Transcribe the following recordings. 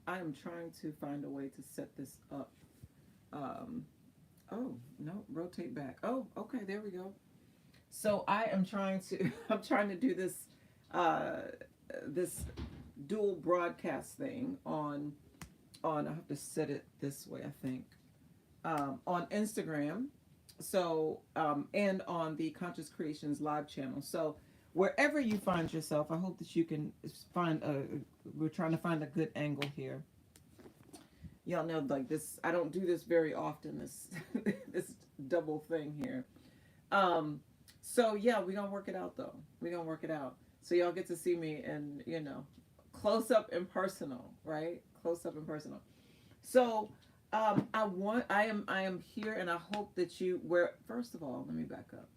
I am trying to find a way to set this up. Um, oh no, rotate back. Oh, okay, there we go. So I am trying to I'm trying to do uh, this dual broadcast thing on I have to set it this way, I think, on Instagram. So and on the Conscious Creations live channel. So wherever you find yourself, I hope that you can find a. We're trying to find a good angle here. Y'all know, like this. I don't do this very often. This this double thing here. Um, so yeah, we gonna work it out though. We gonna work it out. So y'all get to see me and close up and personal, right? Close up and personal. So I am here, and I hope that you where first of all, let me back up.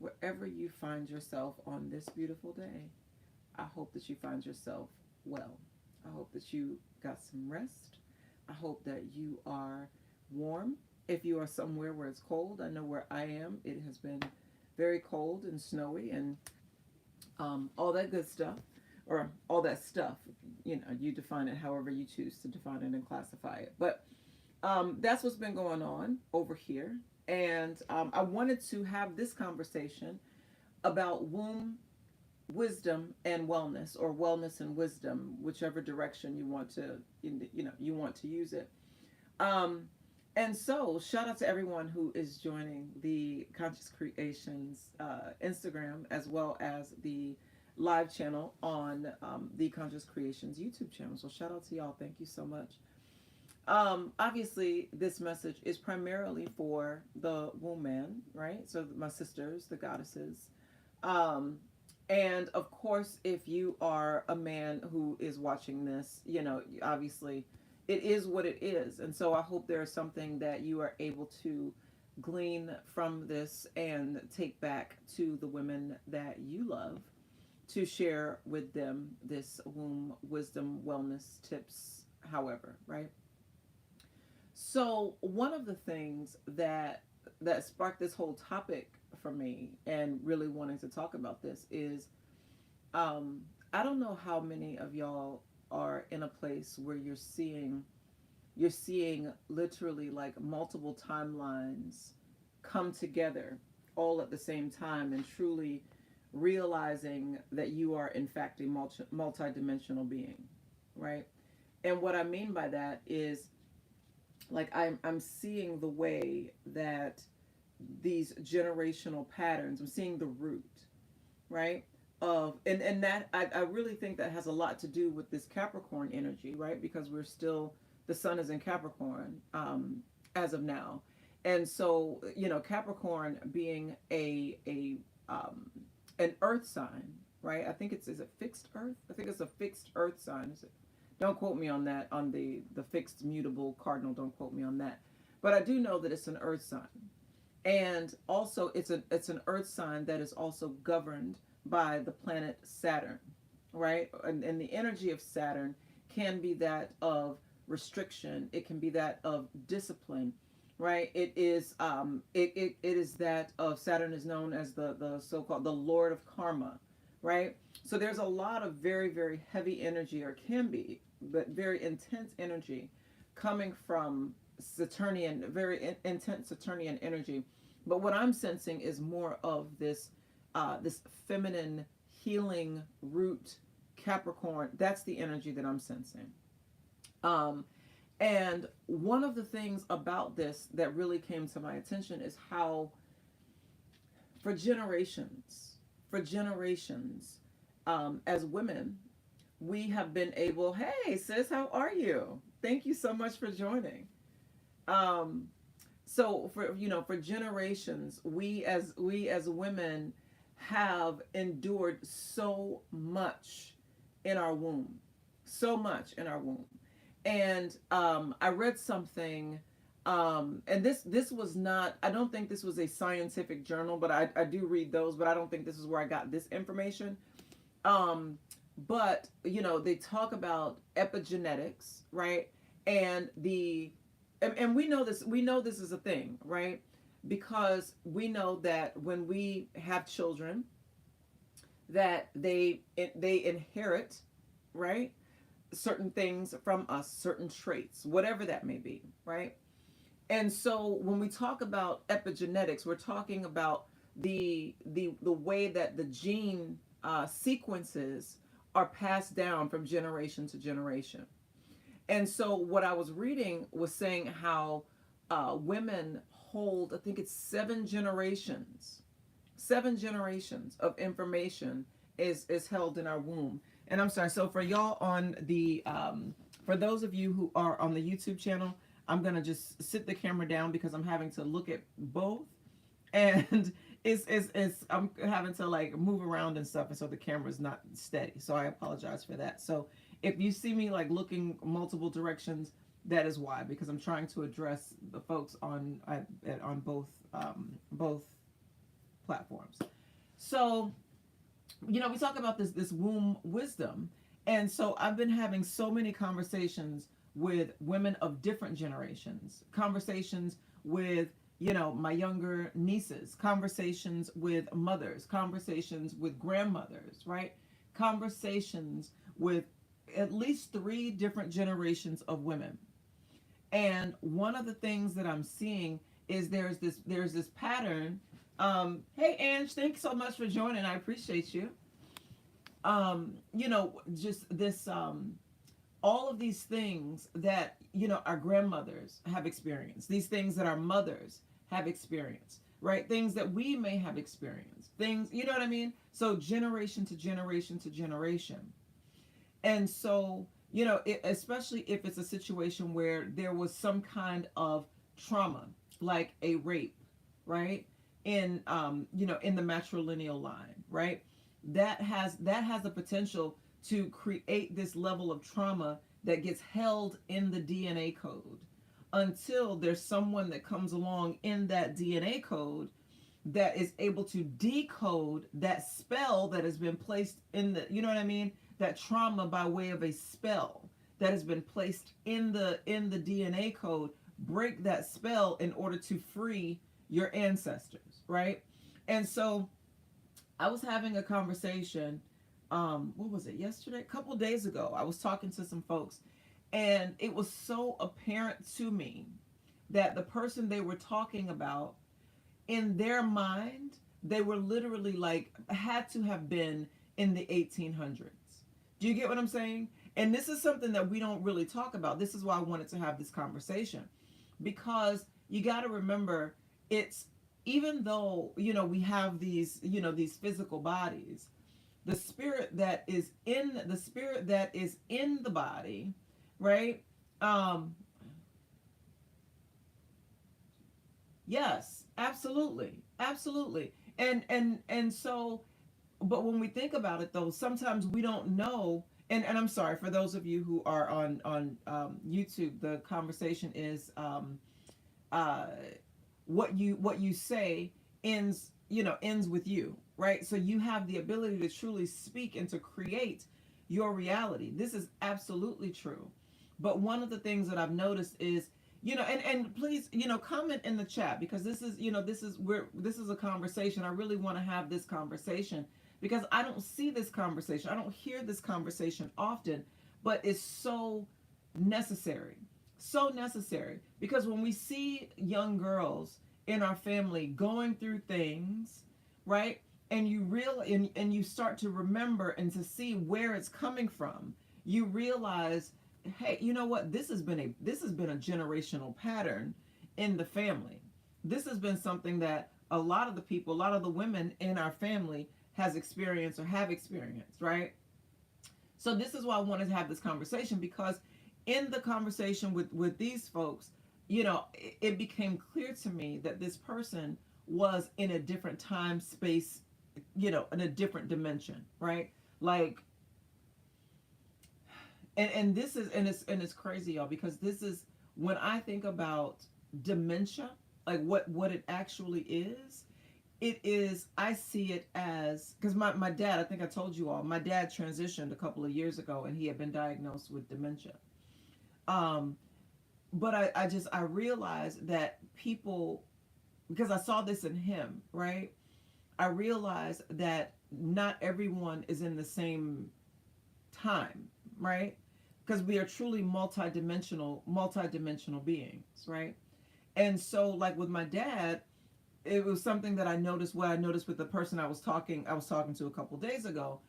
Wherever you find yourself on this beautiful day, I hope that you find yourself well. I hope that you got some rest. I hope that you are warm. If you are somewhere where it's cold, I know where I am. It has been very cold and snowy and all that good stuff, or all that stuff. You define it however you choose to define it and classify it. But that's what's been going on over here. And I wanted to have this conversation about womb wisdom and wellness, or wellness and wisdom, whichever direction you want to you want to use it. um and so shout out to everyone who is joining the Conscious Creations Instagram, as well as the live channel on the Conscious Creations YouTube channel. So shout out to y'all, thank you so much. Obviously this message is primarily for the womb man, right? So my sisters, the goddesses. um and of course, if you are a man who is watching this, obviously it is what it is. And so I hope there is something that you are able to glean from this and take back to the women that you love, to share with them this womb wisdom, wellness tips, however, right? So one of the things that sparked this whole topic for me, and really wanting to talk about this, is um, I don't know how many of y'all are in a place where you're seeing literally like multiple timelines come together all at the same time, and truly realizing that you are in fact a multi-dimensional being, right? And what I mean by that is, like, I'm seeing the way that these generational patterns, I'm seeing the root, right? Of and that I really think that has a lot to do with this Capricorn energy, right? Because we're still, the sun is in Capricorn as of now. And so, Capricorn being a an earth sign, right? I think it's, is it fixed earth? I think it's a fixed earth sign. Is it? Don't quote me on that, on the fixed mutable cardinal. Don't quote me on that. But I do know that it's an earth sign. And also it's an earth sign that is also governed by the planet Saturn, right? And the energy of Saturn can be that of restriction, it can be that of discipline, right? It is that of, Saturn is known as the so-called the Lord of Karma, right? So there's a lot of very, very heavy energy, or can be, but very intense energy coming from Saturnian, very intense Saturnian energy. But what I'm sensing is more of this feminine healing root, Capricorn. That's the energy that I'm sensing. Um, and one of the things about this that really came to my attention is how, for generations, as women, we have been able, hey sis, how are you? Thank you so much for joining. Um, so for generations, we as women have endured so much in our womb, so much in our womb. And I read something, and this was not, I don't think this was a scientific journal, but I do read those, but I don't think this is where I got this information. um, but they talk about epigenetics, right? And and we know this is a thing, right? Because we know that when we have children, that they inherit, right, certain things from us, certain traits, whatever that may be, right? And so when we talk about epigenetics, we're talking about the way that the gene sequences are passed down from generation to generation. And so what I was reading was saying how women hold, I think it's seven generations of information is held in our womb. And I'm sorry. So for y'all on the for those of you who are on the YouTube channel, I'm gonna just sit the camera down because I'm having to look at both, and it's I'm having to like move around and stuff, and so the camera's not steady. So I apologize for that. So if you see me like looking multiple directions, that is why, because I'm trying to address the folks on both platforms. So we talk about this womb wisdom, and so I've been having so many conversations with women of different generations, conversations with my younger nieces, conversations with mothers, conversations with grandmothers, right? Conversations with at least three different generations of women. And one of the things that I'm seeing is there's this pattern. Hey Ange, thanks so much for joining. I appreciate you. Just this all of these things that our grandmothers have experienced, these things that our mothers have experienced, right? Things that we may have experienced, things, you know what I mean? So generation to generation to generation. And so especially if it's a situation where there was some kind of trauma, like a rape, right? In the matrilineal line, right? That has the potential to create this level of trauma that gets held in the DNA code until there's someone that comes along in that DNA code that is able to decode that spell that has been placed in the, you know what I mean? That trauma by way of a spell that has been placed in the DNA code, break that spell in order to free your ancestors, right? And so I was having a conversation, what was it, yesterday? A couple days ago. I was talking to some folks, and it was so apparent to me that the person they were talking about, in their mind, they were literally like, had to have been in the 1800s. Do you get what I'm saying? And this is something that we don't really talk about. This is why I wanted to have this conversation, because you got to remember, it's, even though we have these physical bodies, the spirit that is in the body, right? Yes, absolutely, absolutely. And so, but when we think about it though, sometimes we don't know. And I'm sorry for those of you who are on YouTube. The conversation is uh, what you say ends with you, right? So you have the ability to truly speak and to create your reality. This is absolutely true. But one of the things that I've noticed is, and please, comment in the chat, because this is a conversation. I really want to have this conversation because I don't see this conversation. I don't hear this conversation often, but it's so necessary. So necessary, because when we see young girls in our family going through things, right? And and you start to remember and to see where it's coming from, you realize, hey, you know what? This has been a generational pattern in the family. This has been something that a lot of the women in our family has experienced or have experienced, right? So this is why I wanted to have this conversation, because in the conversation with these folks, it became clear to me that this person was in a different time space, in a different dimension, right? Like, and this is, and it's crazy, y'all, because this is, when I think about dementia, like what it actually is. It is, I see it as, because my dad, I think I told you all, my dad transitioned a couple of years ago and he had been diagnosed with dementia. Um, but I realized that people, because I saw this in him, right? I realized that not everyone is in the same time, right? because we are truly multidimensional beings, right? And so, like with my dad, it was something that I noticed. What I noticed with the person I was talking to a couple days ago,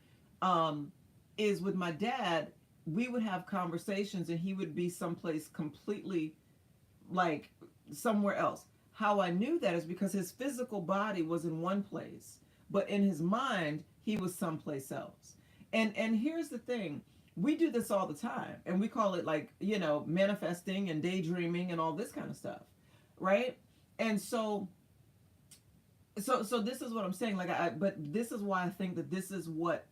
um, is with my dad, we would have conversations, and he would be someplace completely, like, somewhere else. How I knew that is because his physical body was in one place, but in his mind he was someplace else. And here's the thing. We do this all the time, and we call it, like, manifesting and daydreaming and all this kind of stuff, right? And so this is what I'm saying. Like, but this is why I think that this is what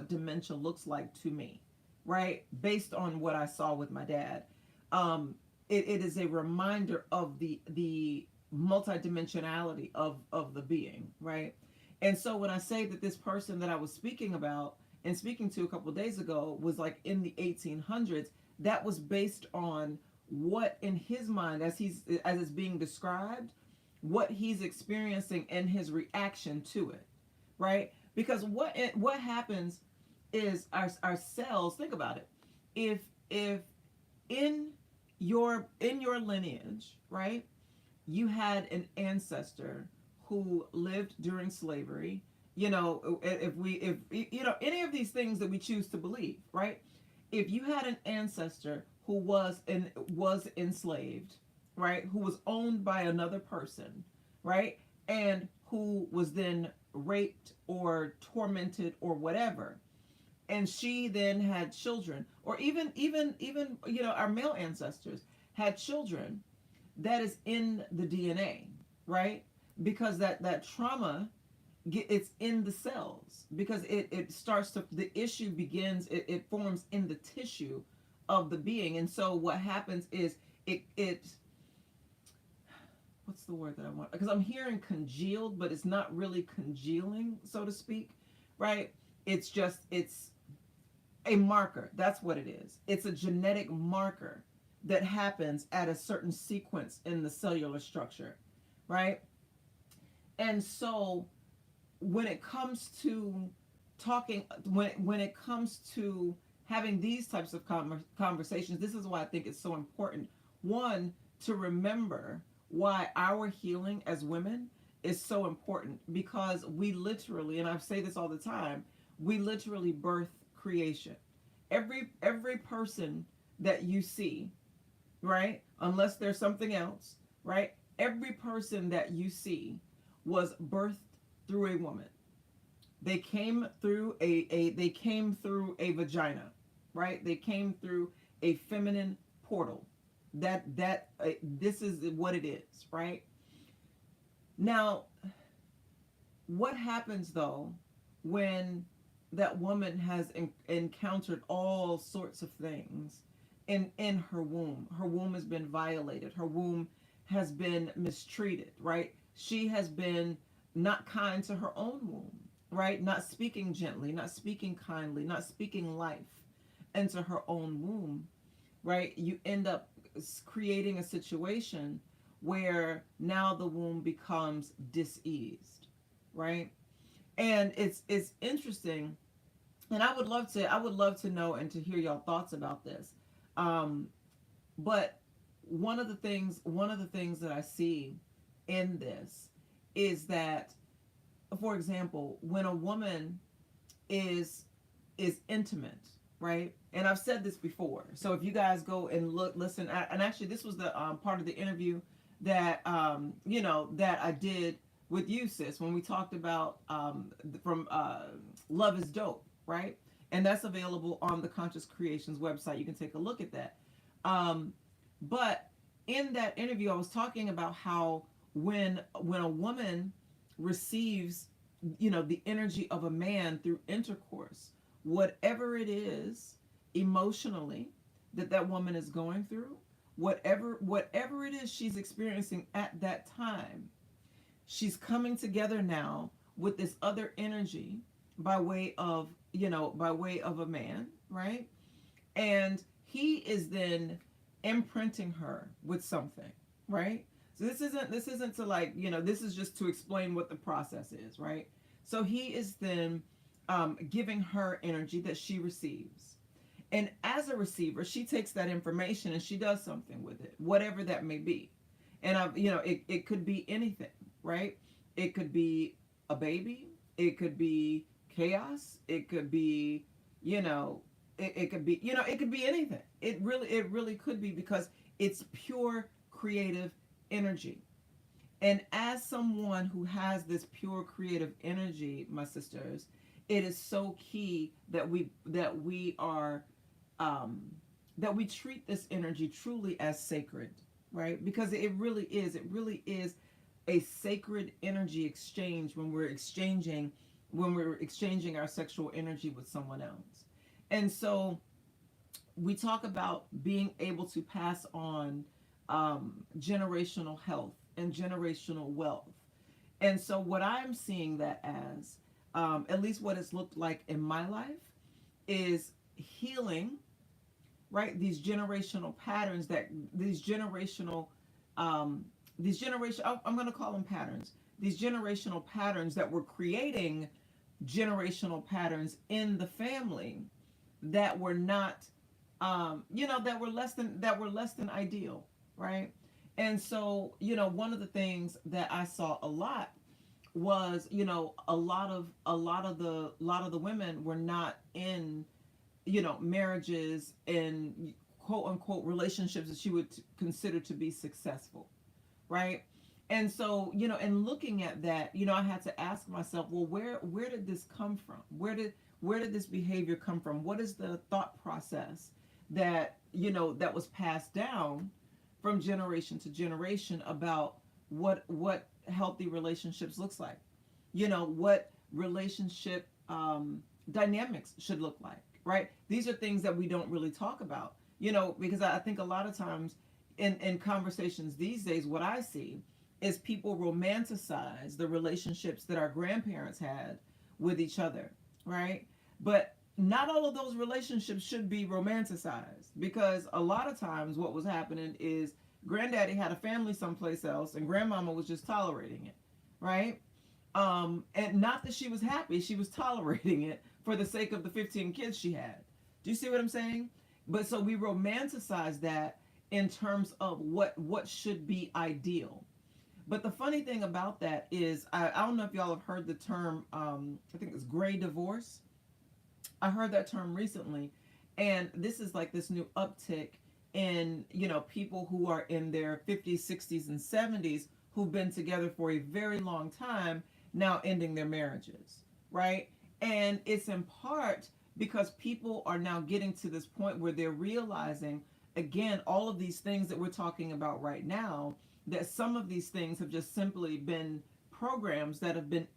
dementia looks like to me, right? Based on what I saw with my dad. It is a reminder of the multidimensionality of the being, right? And so when I say that this person that I was speaking about and speaking to a couple of days ago was like in the 1800s, that was based on what in his mind, as it's being described, what he's experiencing and his reaction to it, right? Because what happens is our cells. Think about it. If in your lineage, right, you had an ancestor who lived during slavery, if any of these things that we choose to believe, right? If you had an ancestor who was enslaved, right, who was owned by another person, right, and who was then raped or tormented or whatever, and she then had children, or even our male ancestors had children, that is in the DNA, right? Because that trauma, it's in the cells, because it starts to, the issue begins, it forms in the tissue of the being. And so what happens is it what's the word that I want, because I'm hearing congealed, but it's not really congealing, so to speak, right? It's a marker. That's what it is. It's a genetic marker that happens at a certain sequence in the cellular structure, right? And so when it comes to talking, when it comes to having these types of conversations, this is why I think it's so important. One, to remember why our healing as women is so important, because we literally, and I say this all the time, we literally birth creation. Every person that you see, right? Unless there's something else, right? Every person that you see was birthed through a woman. They came through they came through a vagina, right? They came through a feminine portal. This is what it is, right? Now, what happens though when that woman has encountered all sorts of things in her womb? Her womb has been violated. Her womb has been mistreated, right? She has been not kind to her own womb, right? Not speaking gently, not speaking kindly, not speaking life into her own womb, right? You end up creating a situation where now the womb becomes diseased, right? And it's interesting, and I would love to know and to hear your thoughts about this. But one of the things that I see in this is that, for example, when a woman is intimate, right? And I've said this before. So if you guys go and listen, and actually this was the part of the interview that that I did with you, sis, when we talked about from Love is Dope, right? And that's available on the Conscious Creations website. You can take a look at that. But in that interview, I was talking about how when a woman receives, the energy of a man through intercourse, whatever it is emotionally that woman is going through, whatever it is she's experiencing at that time, she's coming together now with this other energy by way of a man, right? And he is then imprinting her with something, right? So this isn't to, like, this is just to explain what the process is, right? So he is then giving her energy that she receives. And as a receiver, she takes that information and she does something with it, whatever that may be. And it could be anything, right? It could be a baby, it could be chaos, it could be, you know, it could be, it could be anything. It really could be, because it's pure creative energy. And as someone who has this pure creative energy, my sisters, it is so key that we are that we treat this energy truly as sacred, right? Because it really is a sacred energy exchange when we're exchanging our sexual energy with someone else. And so we talk about being able to pass on generational health and generational wealth. And so what I'm seeing that as, at least what it's looked like in my life, is healing, right? I'm going to call them patterns. These generational patterns that were creating generational patterns in the family that were not, that were less than ideal, right? And so, one of the things that I saw a lot was, a lot of the women were not in, marriages and quote unquote relationships that she would consider to be successful, right? And so, and looking at that, I had to ask myself, well, where did this come from? Where did this behavior come from? What is the thought process that was passed down from generation to generation about what healthy relationships looks like? What relationship dynamics should look like, right? These are things that we don't really talk about, because I think a lot of times in conversations these days, what I see is people romanticize the relationships that our grandparents had with each other, right? But not all of those relationships should be romanticized, because a lot of times what was happening is granddaddy had a family someplace else and grandmama was just tolerating it, right? And not that she was happy, she was tolerating it for the sake of the 15 kids she had. Do you see what I'm saying? But so we romanticize that in terms of what should be ideal. But the funny thing about that is, I don't know if y'all have heard the term, I think it's gray divorce. I heard that term recently, and this is like this new uptick in, people who are in their 50s, 60s, and 70s who've been together for a very long time now ending their marriages, right? And it's in part because people are now getting to this point where they're realizing, again, all of these things that we're talking about right now, that some of these things have just simply been programs that have been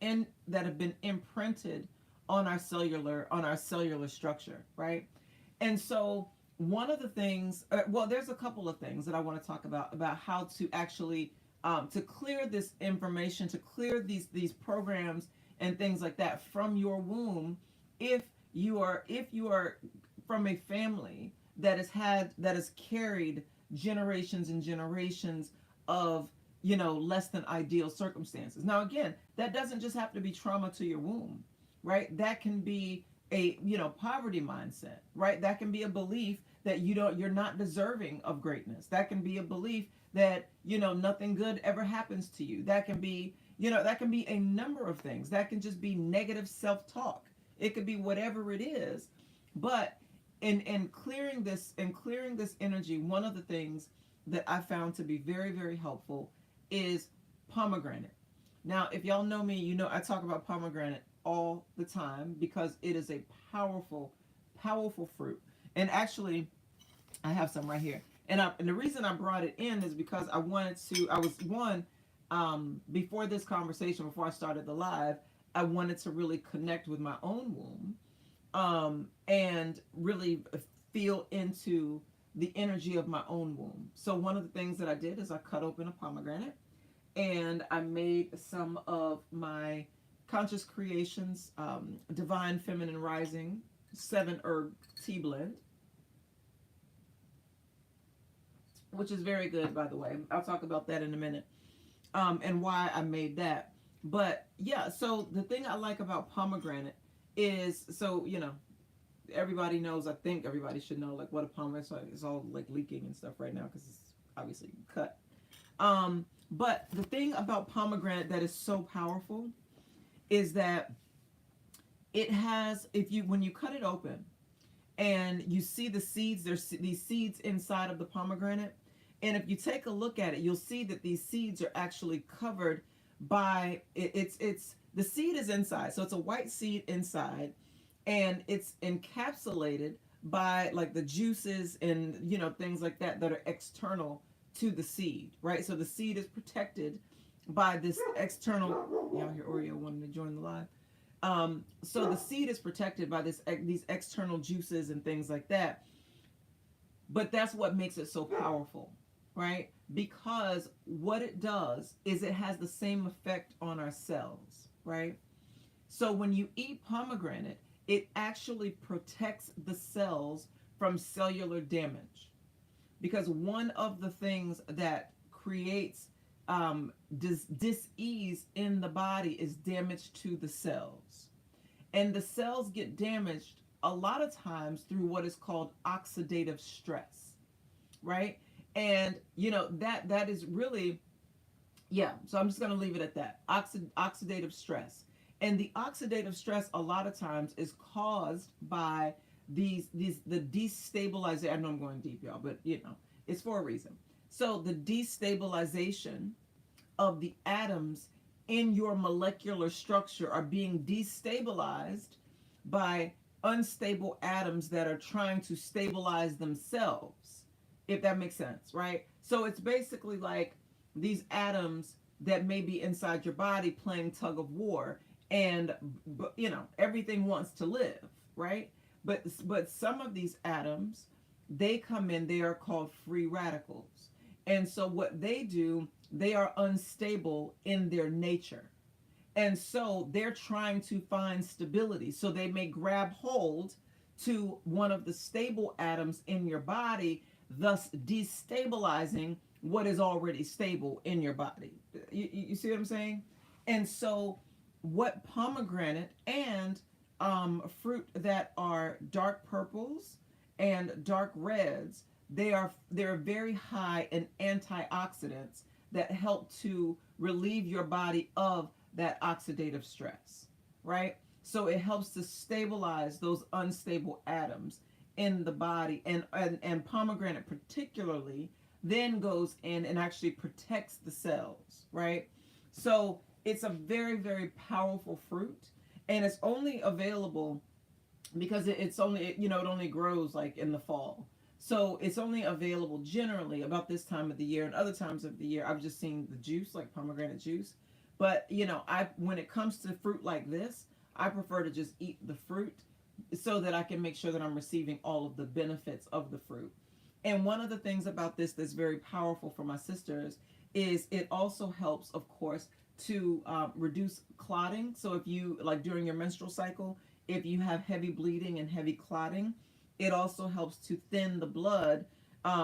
imprinted on our cellular structure, right? And so one of the things, well, there's a couple of things that I want to talk about how to actually to clear this information, to clear these programs and things like that from your womb, if you are from a family that has carried generations and generations of, less than ideal circumstances. Now again, that doesn't just have to be trauma to your womb, right? That can be a, poverty mindset, right? That can be a belief that you're not deserving of greatness. That can be a belief that, nothing good ever happens to you. That can be, that can be a number of things. That can just be negative self-talk. It could be whatever it is. But in clearing this energy, one of the things that I found to be very, very helpful is pomegranate. Now, if y'all know me, I talk about pomegranate all the time because it is a powerful, powerful fruit. And actually, I have some right here. And the reason I brought it in is because I was one, before this conversation, before I started the live, I wanted to really connect with my own womb, and really feel into the energy of my own womb. So one of the things that I did is I cut open a pomegranate and I made some of my Conscious Creations Divine Feminine Rising 7-herb tea blend, which is very good, by the way. I'll talk about that in a minute, and why I made that. But yeah, so the thing I like about pomegranate is, so, everybody knows, I think everybody should know, like, what a pomegranate is. Like, it's all like leaking and stuff right now because it's obviously cut. But the thing about pomegranate that is so powerful is that it has, if you, when you cut it open and you see the seeds, there's these seeds inside of the pomegranate. And if you take a look at it, you'll see that these seeds are actually covered by it's the seed is inside. So it's a white seed inside, and it's encapsulated by like the juices and things like that that are external to the seed, right? So the seed is protected by this external. Yeah, I hear Oreo wanting to join the live. So the seed is protected by these external juices and things like that. But that's what makes it so powerful, right? Because what it does is it has the same effect on our cells, right? So when you eat pomegranate, it actually protects the cells from cellular damage. Because one of the things that creates dis-ease in the body is damage to the cells. And the cells get damaged a lot of times through what is called oxidative stress, right? And that is really, yeah, so I'm just going to leave it at that. Oxidative stress. And the oxidative stress a lot of times is caused by the destabilization. I know I'm going deep, y'all, but it's for a reason. So the destabilization of the atoms in your molecular structure are being destabilized by unstable atoms that are trying to stabilize themselves, if that makes sense, right? So it's basically like these atoms that may be inside your body playing tug of war, and everything wants to live, right? But some of these atoms, they come in, they are called free radicals. And so what they do, they are unstable in their nature. And so they're trying to find stability. So they may grab hold to one of the stable atoms in your body, thus destabilizing what is already stable in your body. You see what I'm saying? And so what pomegranate and fruit that are dark purples and dark reds, they're very high in antioxidants that help to relieve your body of that oxidative stress, right? So it helps to stabilize those unstable atoms in the body, and pomegranate particularly then goes in and actually protects the cells, right? So it's a very, very powerful fruit, and it's only available because it's only, it only grows like in the fall. So it's only available generally about this time of the year, and other times of the year I've just seen the juice, like pomegranate juice. But I, when it comes to fruit like this, I prefer to just eat the fruit so that I can make sure that I'm receiving all of the benefits of the fruit. And one of the things about this that's very powerful for my sisters is it also helps, of course, to reduce clotting. So if you, like during your menstrual cycle, if you have heavy bleeding and heavy clotting, it also helps to thin the blood,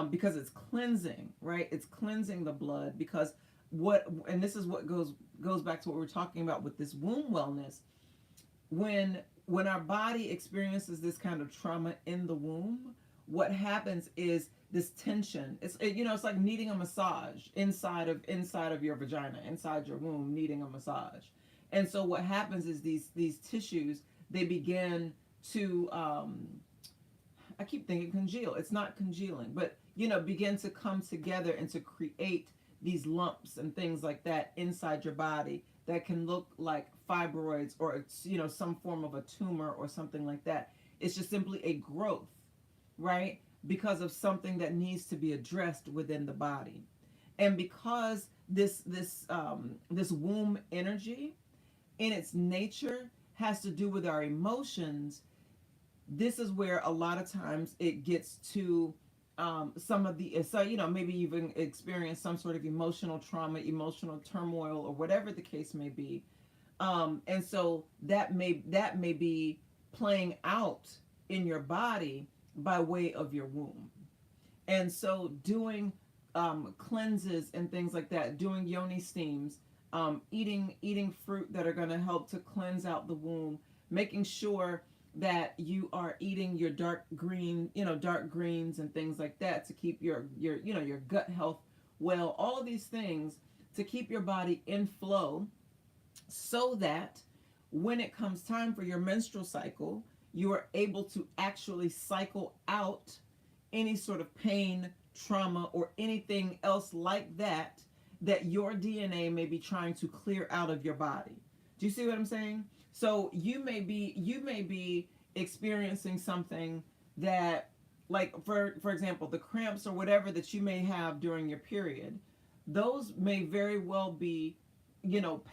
because it's cleansing, right? It's cleansing the blood because and this is what goes back to what we're talking about with this womb wellness. When our body experiences this kind of trauma in the womb, what happens is this tension. It's like needing a massage inside of your vagina, inside your womb, needing a massage. And so what happens is these tissues, they begin to I keep thinking congeal. It's not congealing, but begin to come together and to create these lumps and things like that inside your body that can look like fibroids or some form of a tumor or something like that. It's just simply a growth, right? Because of something that needs to be addressed within the body. And because this womb energy in its nature has to do with our emotions, this is where a lot of times it gets to some of the, so maybe you've experienced some sort of emotional trauma, emotional turmoil, or whatever the case may be, and so that may be playing out in your body by way of your womb. And so doing cleanses and things like that, doing yoni steams, eating fruit that are going to help to cleanse out the womb, making sure that you are eating your dark green, dark greens and things like that to keep your gut health well, all of these things to keep your body in flow so that when it comes time for your menstrual cycle, you are able to actually cycle out any sort of pain, trauma, or anything else like that that your DNA may be trying to clear out of your body. Do you see what I'm saying? So you may be experiencing something that, like, for example, the cramps or whatever that you may have during your period, those may very well be,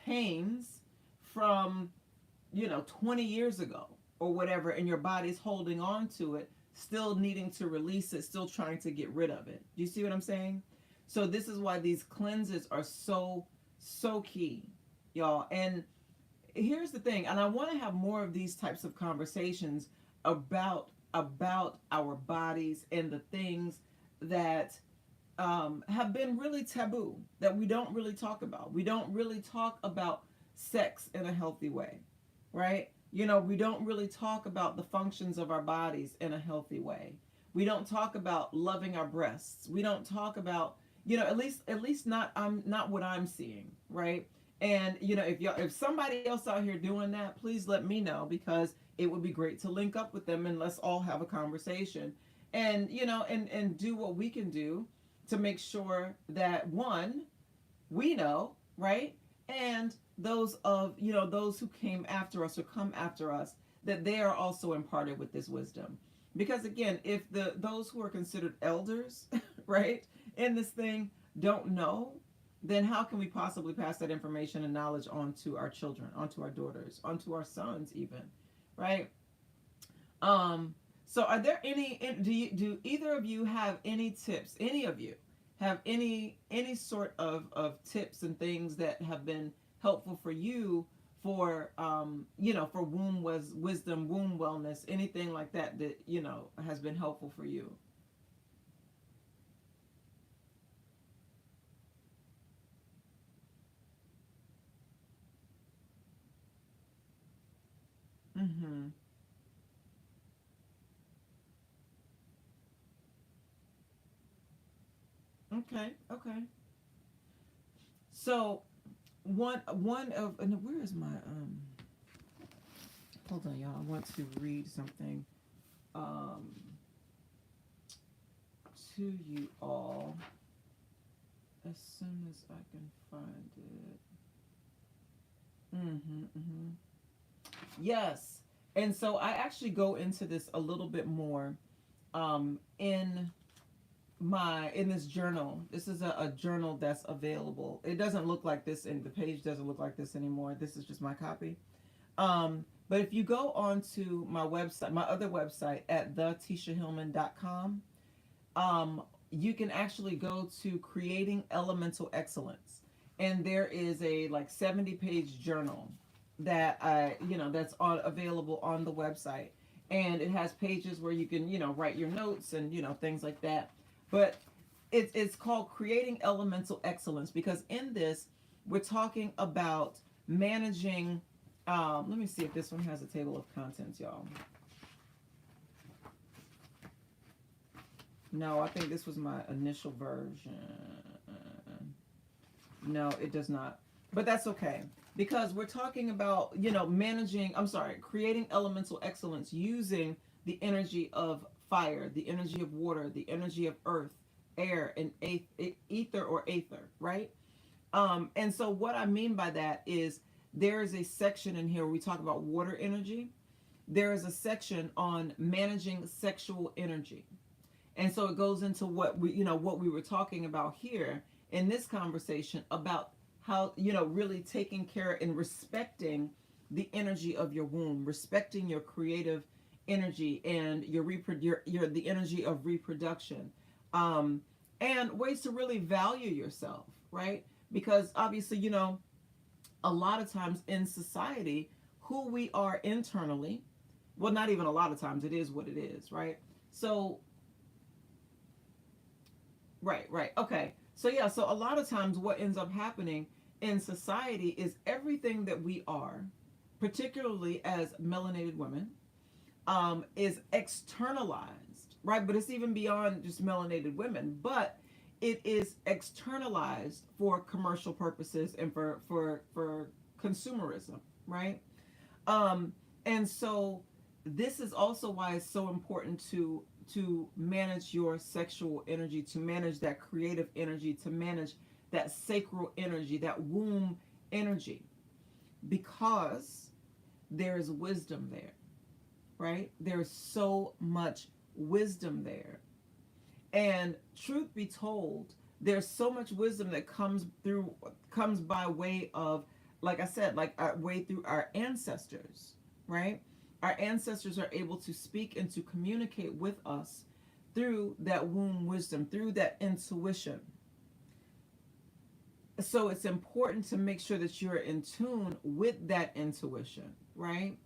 pains from, 20 years ago or whatever, and your body's holding on to it, still needing to release it, still trying to get rid of it. Do you see what I'm saying? So this is why these cleanses are so key, y'all. And here's the thing, and I want to have more of these types of conversations about our bodies and the things that have been really taboo, that we don't really talk about. We don't really talk about sex in a healthy way, right? We don't really talk about the functions of our bodies in a healthy way. We don't talk about loving our breasts. We don't talk about, at least not, I'm not what I'm seeing, right? And if somebody else out here doing that, please let me know, because it would be great to link up with them and let's all have a conversation, and and do what we can do to make sure that, one, we know, right? And those who came after us or come after us, that they are also imparted with this wisdom. Because again, if those who are considered elders, right, in this thing don't know, then how can we possibly pass that information and knowledge on to our children, onto our daughters, onto our sons even, right? So are there any, do either of you have any tips, any of you have any sort of tips and things that have been helpful for you, for for wisdom, womb wellness, anything like that that has been helpful for you? Mm-hmm. Okay, okay. So one of, and where is my hold on, y'all, I want to read something um to you all as soon as I can find it. Mm-hmm, mm-hmm. Yes. And so I actually go into this a little bit more in this journal. This is a journal that's available. It doesn't look like this, and the page doesn't look like this anymore. This is just my copy. But if you go onto my website, my other website at thetishahillman.com, you can actually go to Creating Elemental Excellence. And there is a like 70-page journal that that's available on the website. And it has pages where you can, write your notes and, things like that. But it's called Creating Elemental Excellence, because in this, we're talking about managing. Let me see if this one has a table of contents, y'all. No, I think this was my initial version. No, it does not. But that's okay. Because we're talking about, creating elemental excellence using the energy of fire, the energy of water, the energy of earth, air, and ether or aether, right? And so what I mean by that is there is a section in here where we talk about water energy. There is a section on managing sexual energy. And so it goes into what we were talking about here in this conversation about how, really taking care and respecting the energy of your womb, respecting your creative energy and the energy of reproduction, and ways to really value yourself, right? Because obviously, a lot of times in society, who we are internally, well, not even a lot of times, it is what it is, right? So right, okay. So yeah, so a lot of times what ends up happening in society is everything that we are, particularly as melanated women, is externalized, right? But it's even beyond just melanated women, but it is externalized for commercial purposes and for consumerism, right? Um, and so this is also why it's so important to manage your sexual energy, to manage that creative energy, to manage that sacral energy, that womb energy, because there's wisdom there, right? There's so much wisdom there. And truth be told, there's so much wisdom that comes by way of, like I said, like our way through our ancestors, right? Our ancestors are able to speak and to communicate with us through that womb wisdom, through that intuition. So it's important to make sure that you're in tune with that intuition, right?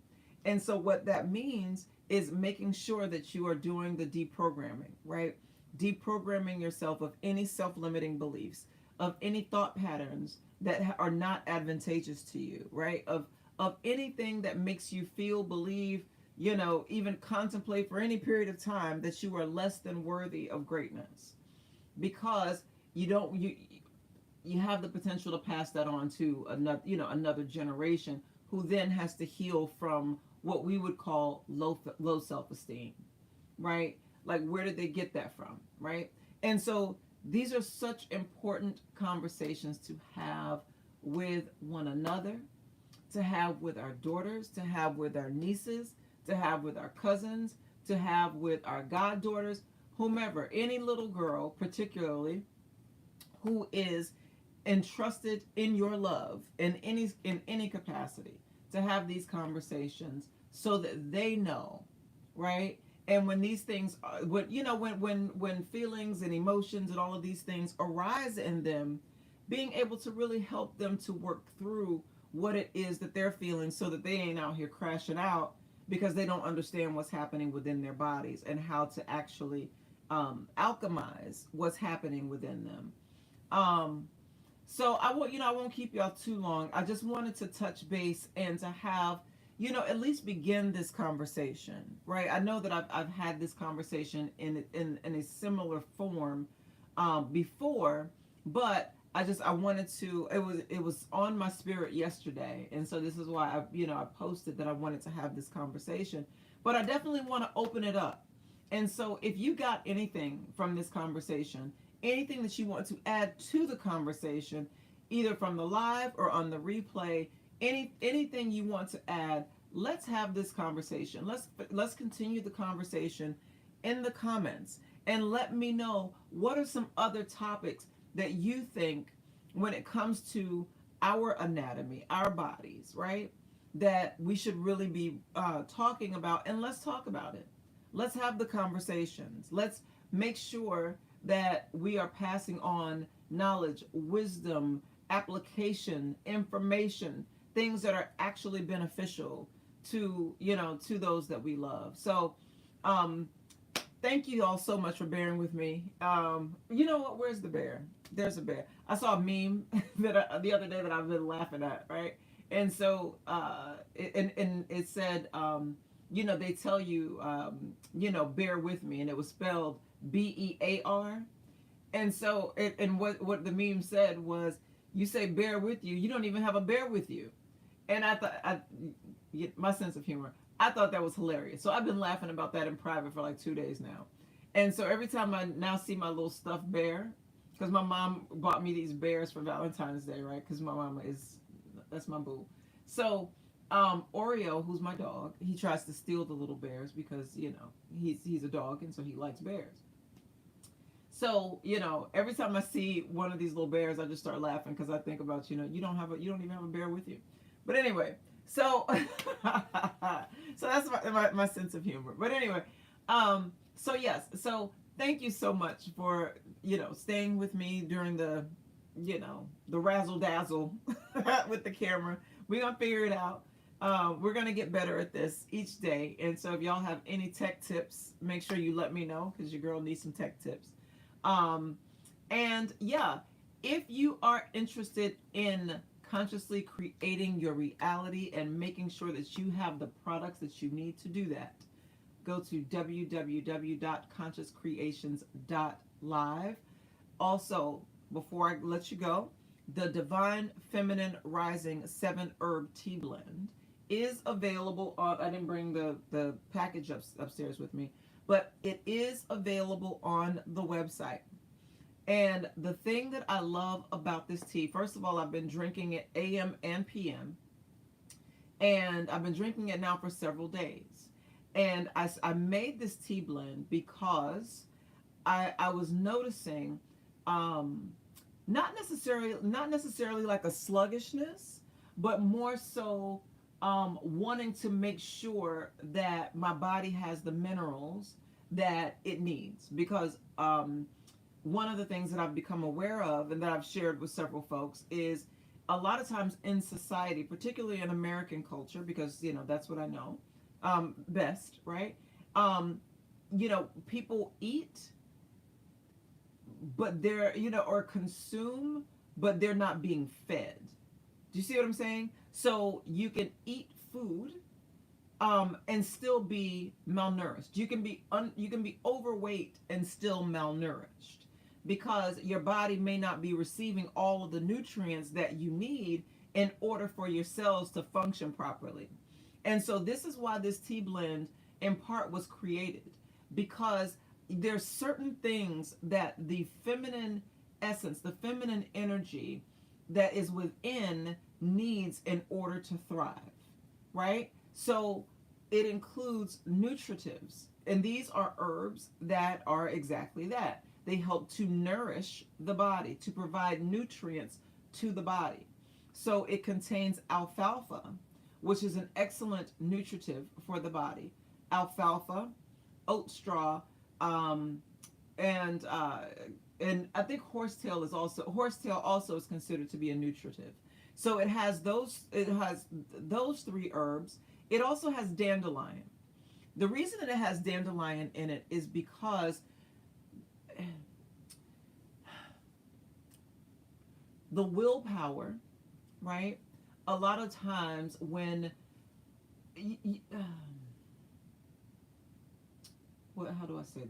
And so what that means is making sure that you are doing the deprogramming, right? Deprogramming yourself of any self-limiting beliefs, of any thought patterns that are not advantageous to you, right? Of anything that makes you feel, believe, even contemplate for any period of time that you are less than worthy of greatness, because you have the potential to pass that on to another generation, who then has to heal from what we would call low self-esteem, right? Like, where did they get that from, right? And so these are such important conversations to have with one another, to have with our daughters, to have with our nieces, to have with our cousins, to have with our goddaughters, whomever, any little girl particularly who is entrusted in your love in any capacity, to have these conversations so that they know, right? And when these things when feelings and emotions and all of these things arise in them, being able to really help them to work through what it is that they're feeling, so that they ain't out here crashing out because they don't understand what's happening within their bodies and how to actually alchemize what's happening within them. um, so I won't keep y'all too long. I just wanted to touch base and to have, at least begin this conversation, right? I know that I've had this conversation in a similar form before, but I wanted to. It was on my spirit yesterday, and so this is why I posted that I wanted to have this conversation. But I definitely want to open it up. And so if you got anything from this conversation, anything that you want to add to the conversation, either from the live or on the replay, anything you want to add, let's have this conversation. Let's continue the conversation in the comments, and let me know what are some other topics that you think, when it comes to our anatomy, our bodies, right, that we should really be talking about. And let's talk about it. Let's have the conversations. Let's make sure that we are passing on knowledge, wisdom, application, information, things that are actually beneficial to those that we love. So thank you all so much for bearing with me. You know what? Where's the bear? There's a bear. I saw a meme the other day that I've been laughing at, right? And so it said, they tell you, bear with me, and it was spelled BEAR. And so, and what the meme said was, you say bear with you don't even have a bear with you. And I thought, my sense of humor, I thought that was hilarious. So I've been laughing about that in private for like 2 days now. And so every time I now see my little stuffed bear, because my mom bought me these bears for Valentine's Day, right? Because my mama that's my boo. So Oreo, who's my dog, he tries to steal the little bears because, he's a dog, and so he likes bears. So, every time I see one of these little bears, I just start laughing because I think about, you don't even have a bear with you. But anyway, so so that's my sense of humor. But anyway, so yes, so thank you so much for, staying with me during the razzle dazzle with the camera. We're gonna figure it out. We're gonna get better at this each day. And so if y'all have any tech tips, make sure you let me know, because your girl needs some tech tips. And yeah, if you are interested in consciously creating your reality and making sure that you have the products that you need to do that, go to www.consciouscreations.live. Also, before I let you go, the Divine Feminine Rising 7 Herb Tea Blend is available on, I didn't bring the package upstairs with me, but it is available on the website. And the thing that I love about this tea, first of all, I've been drinking it AM and PM, and I've been drinking it now for several days. And I made this tea blend because I was noticing not necessarily like a sluggishness, but more so wanting to make sure that my body has the minerals that it needs. Because one of the things that I've become aware of and that I've shared with several folks is a lot of times in society, particularly in American culture, because that's what I know best, right? People eat, but they're or consume, but they're not being fed. Do you see what I'm saying? So you can eat food and still be malnourished. You can be overweight and still malnourished, because your body may not be receiving all of the nutrients that you need in order for your cells to function properly. And so this is why this tea blend in part was created, because there's certain things that the feminine essence, the feminine energy that is within needs in order to thrive, right? So it includes nutritives, and these are herbs that are exactly that. They help to nourish the body, to provide nutrients to the body. So it contains alfalfa, which is an excellent nutritive for the body. Alfalfa, oat straw, and I think horsetail also is considered to be a nutritive. So it has those 3 herbs. It also has dandelion. The reason that it has dandelion in it is because the willpower, right? A lot of times when how do I say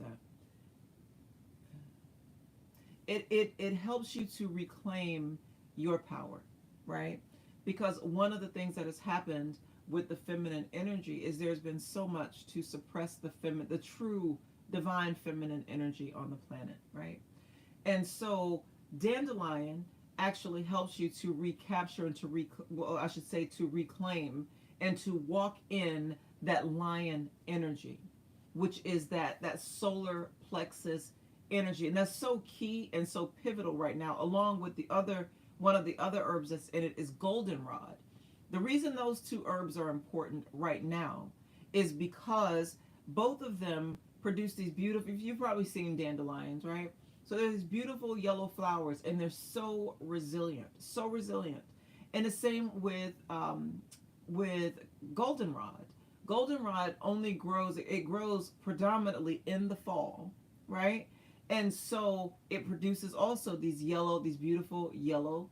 that? It helps you to reclaim your power, right? Because one of the things that has happened with the feminine energy is there's been so much to suppress the true divine feminine energy on the planet, right? And so dandelion actually helps you to recapture and to reclaim and to walk in that lion energy, which is that solar plexus energy. And that's so key and so pivotal right now, along with one of the other herbs that's in it is goldenrod. The reason those 2 herbs are important right now is because both of them produce these beautiful, you've probably seen dandelions, right? So there's these beautiful yellow flowers, and they're so resilient, so resilient. And the same with goldenrod. Goldenrod only grows predominantly in the fall, right? And so it produces also these beautiful yellow,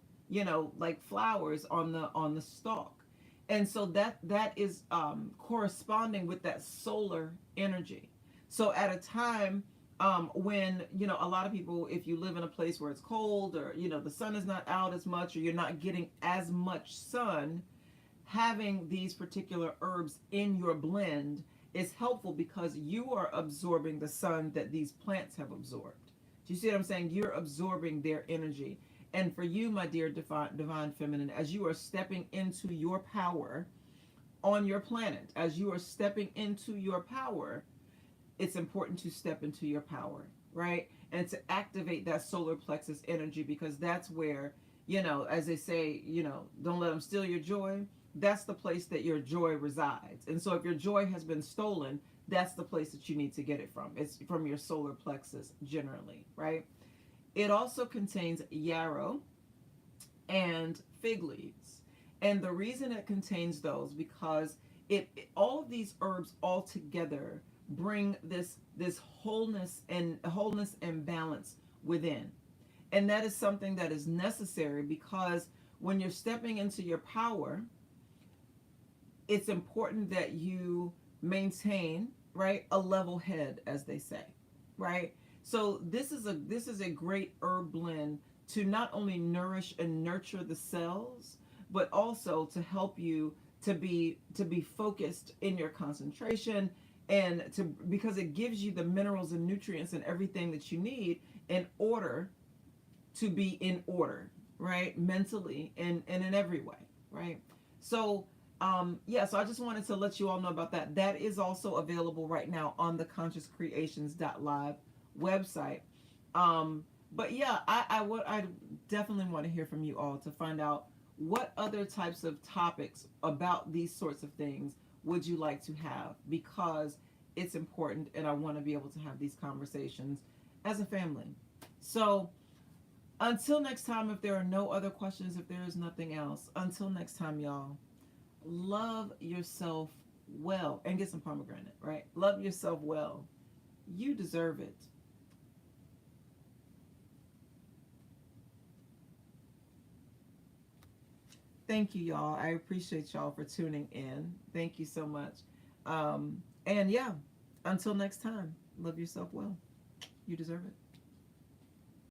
like flowers on the stalk. And so that is corresponding with that solar energy. So at a time when a lot of people, if you live in a place where it's cold, or the sun is not out as much, or you're not getting as much sun, having these particular herbs in your blend is helpful, because you are absorbing the sun that these plants have absorbed. Do you see what I'm saying? You're absorbing their energy. And for you, my dear divine feminine, as you are stepping into your power on your planet, as you are stepping into your power, it's important to step into your power, right? And to activate that solar plexus energy, because that's where, as they say, don't let them steal your joy. That's the place that your joy resides. And so if your joy has been stolen, that's the place that you need to get it from. It's from your solar plexus generally, right? It also contains yarrow and fig leaves. And the reason it contains those, because all of these herbs all together bring this wholeness and balance within. And that is something that is necessary, because when you're stepping into your power, it's important that you maintain right? A level head, as they say, right? So this is a great herb blend to not only nourish and nurture the cells, but also to help you to be focused in your concentration, and to because it gives you the minerals and nutrients and everything that you need in order to be in order, right? Mentally and in every way, right? So, yeah, so I just wanted to let you all know about that. That is also available right now on the consciouscreations.live website. But yeah, I definitely want to hear from you all to find out what other types of topics about these sorts of things would you like to have, because it's important and I want to be able to have these conversations as a family. So, until next time, if there are no other questions, if there is nothing else, until next time, y'all, love yourself well and get some pomegranate, right? Love yourself well. You deserve it. Thank you, y'all. I appreciate y'all for tuning in. Thank you so much. And yeah, until next time, love yourself well. You deserve it.